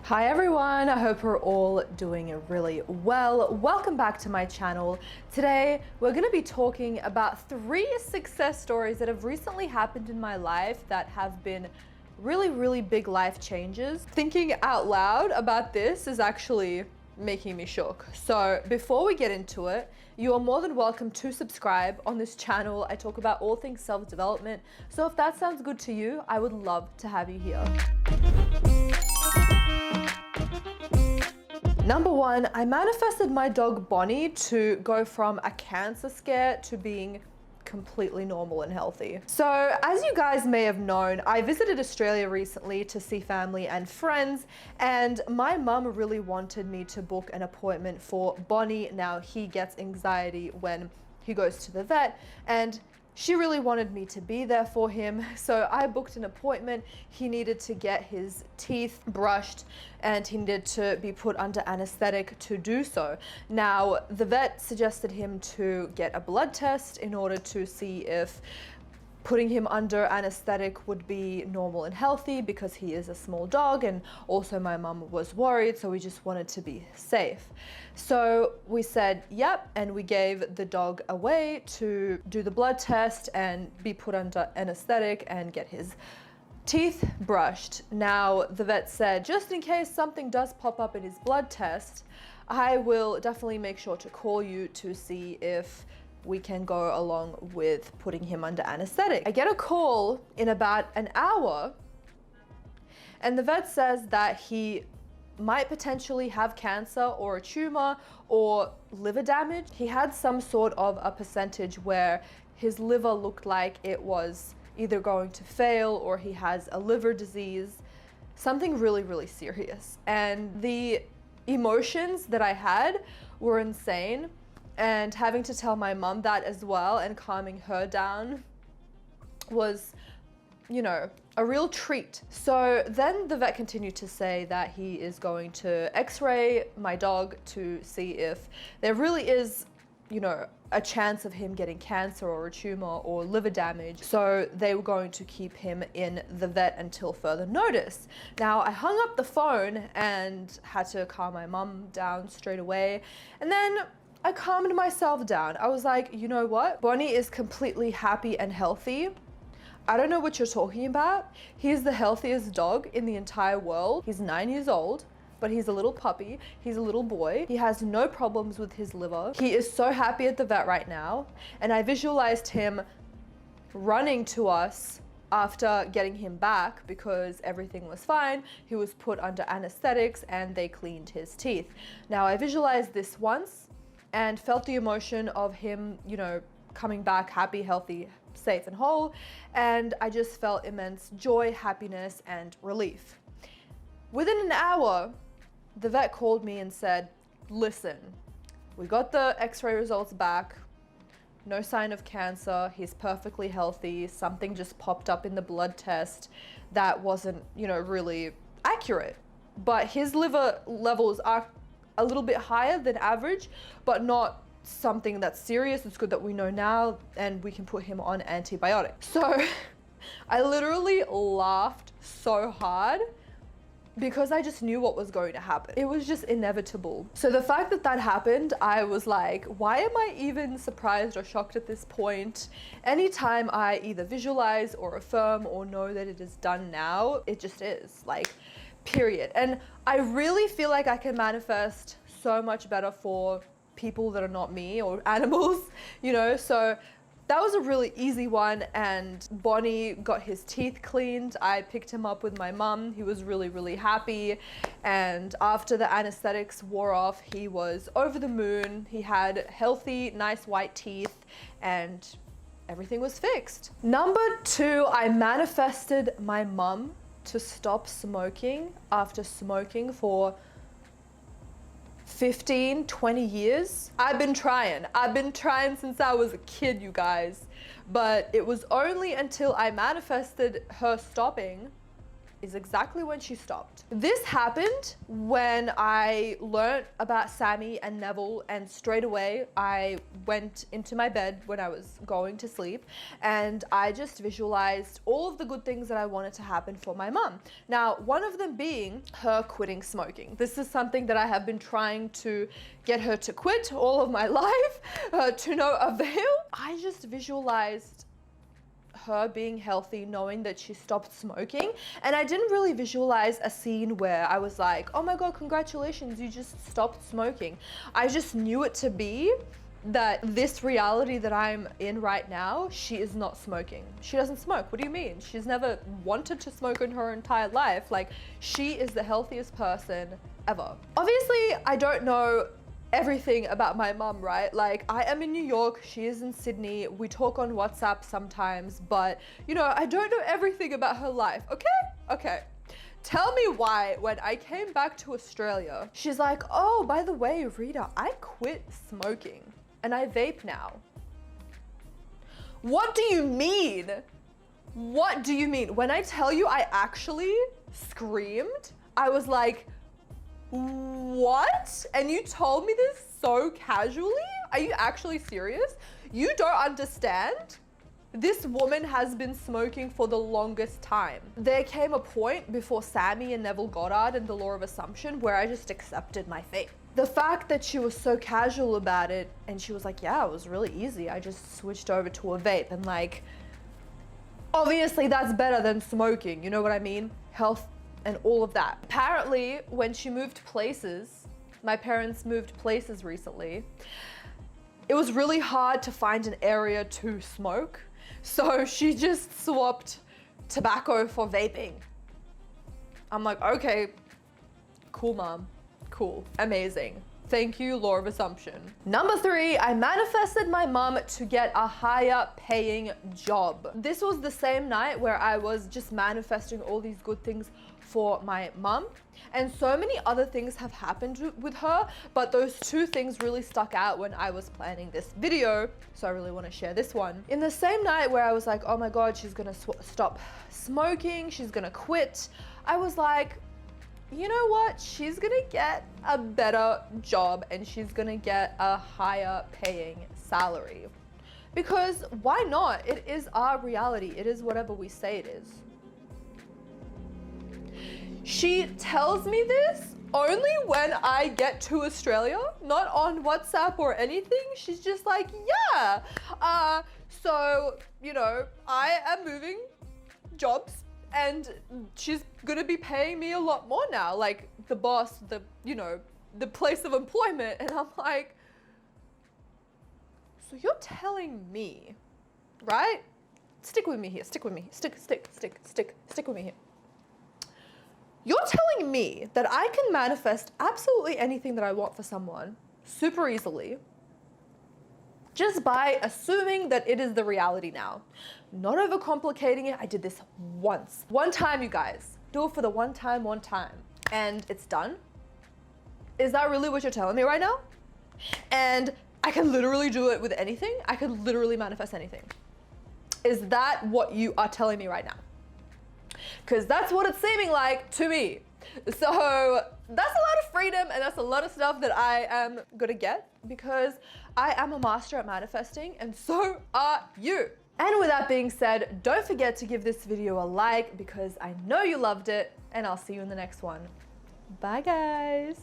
Hi everyone, I hope we're all doing really well. Welcome back to my channel. Today we're going to be talking about 3 success stories that have recently happened in my life that have been really big life changes. Thinking out loud about this is actually making me shook. So before we get into it, you are more than welcome to subscribe. On this channel I talk about all things self-development, so if that sounds good to you, I would love to have you here. Number 1, I manifested my dog Bonnie to go from a cancer scare to being completely normal and healthy. So as you guys may have known, I visited Australia recently to see family and friends, and my mum really wanted me to book an appointment for Bonnie. Now he gets anxiety when he goes to the vet, and she really wanted me to be there for him, so I booked an appointment. He needed to get his teeth brushed and he needed to be put under anesthetic to do so. Now, the vet suggested him to get a blood test in order to see if putting him under anesthetic would be normal and healthy, because he is a small dog, and also my mum was worried, so we just wanted to be safe. So we said yep, and we gave the dog away to do the blood test and be put under anesthetic and get his teeth brushed. Now the vet said, just in case something does pop up in his blood test, I will definitely make sure to call you to see if we can go along with putting him under anesthetic. I get a call in about an hour, and the vet says that he might potentially have cancer or a tumor or liver damage. He had some sort of a percentage where his liver looked like it was either going to fail or he has a liver disease, something really serious. And the emotions that I had were insane. And having to tell my mum that as well and calming her down was, you know, a real treat. So then the vet continued to say that he is going to x-ray my dog to see if there really is, you know, a chance of him getting cancer or a tumor or liver damage. So they were going to keep him in the vet until further notice. Now I hung up the phone and had to calm my mum down straight away. And then I calmed myself down. I was like, you know what? Bonnie is completely happy and healthy. I don't know what you're talking about. He's the healthiest dog in the entire world. He's 9 years old, but he's a little puppy. He's a little boy. He has no problems with his liver. He is so happy at the vet right now. And I visualized him running to us after getting him back because everything was fine. He was put under anesthetics and they cleaned his teeth. Now I visualized this once and felt the emotion of him, you know, coming back happy, healthy, safe and whole. And I just felt immense joy, happiness and relief. Within an hour, the vet called me and said, listen, we got the x-ray results back. No sign of cancer. He's perfectly healthy. Something just popped up in the blood test that wasn't, you know, really accurate. But his liver levels are a little bit higher than average, but not something that's serious. It's good that we know now and we can put him on antibiotics. So I literally laughed so hard because I just knew what was going to happen. It was just inevitable. So the fact that that happened, I was like, why am I even surprised or shocked at this point? Anytime I either visualize or affirm or know that it is done now, it just is, like, period. And I really feel like I can manifest so much better for people that are not me or animals, you know. So that was a really easy one. And Bonnie got his teeth cleaned. I picked him up with my mum. He was really happy. And after the anesthetics wore off, he was over the moon. He had healthy, nice white teeth, and everything was fixed. Number 2, I manifested my mum to stop smoking after smoking for 15, 20 years. I've been trying since I was a kid, you guys. But it was only until I manifested her stopping is exactly when she stopped. This happened when I learned about Sammy and Neville, and straight away I went into my bed when I was going to sleep and I just visualized all of the good things that I wanted to happen for my mum. Now, one of them being her quitting smoking. This is something that I have been trying to get her to quit all of my life, to no avail. I just visualized her being healthy, knowing that she stopped smoking, and I didn't really visualize a scene where I was like, oh my god, congratulations, you just stopped smoking. I just knew it to be that this reality that I'm in right now, she is not smoking. She doesn't smoke. What do you mean? She's never wanted to smoke in her entire life. Like, she is the healthiest person ever. Obviously, I don't know everything about my mum, right? Like, I am in New York, she is in Sydney, we talk on WhatsApp sometimes, but you know, I don't know everything about her life, okay? Tell me why, when I came back to Australia, she's like, oh, by the way, Rita, I quit smoking and I vape now. What do you mean? What do you mean? When I tell you I actually screamed, I was like, what? And you told me this so casually? Are you actually serious? You don't understand? This woman has been smoking for the longest time. There came a point before Sammy and Neville Goddard and the law of assumption where I just accepted my fate. The fact that she was so casual about it and she was like, yeah, it was really easy. I just switched over to a vape, and like, obviously that's better than smoking. You know what I mean? Health and all of that. Apparently, when she moved places, my parents moved places recently, it was really hard to find an area to smoke. So she just swapped tobacco for vaping. I'm like, okay, cool, mom, cool, amazing. Thank you, law of assumption. Number 3, I manifested my mum to get a higher paying job. This was the same night where I was just manifesting all these good things for my mum, and so many other things have happened with her, but those 2 things really stuck out when I was planning this video, so I really want to share this one. In the same night where I was like, oh my god, she's gonna stop smoking, she's gonna quit, I was like, you know what, she's gonna get a better job and she's gonna get a higher paying salary. Because why not? It is our reality. It is whatever we say it is. She tells me this only when I get to Australia, not on WhatsApp or anything. She's just like, yeah, so, you know, I am moving jobs and she's gonna be paying me a lot more now. Like, the boss, you know, the place of employment. And I'm like, so you're telling me, right? Stick with me here, stick with me, stick with me here. You're telling me that I can manifest absolutely anything that I want for someone super easily just by assuming that it is the reality now. Not overcomplicating it. I did this once. One time, you guys. Do it for the one time, and it's done. Is that really what you're telling me right now? And I can literally do it with anything. I could literally manifest anything. Is that what you are telling me right now? Because that's what it's seeming like to me. So that's a lot of freedom and that's a lot of stuff that I am gonna get because I am a master at manifesting and so are you. And with that being said, don't forget to give this video a like because I know you loved it, and I'll see you in the next one. Bye guys.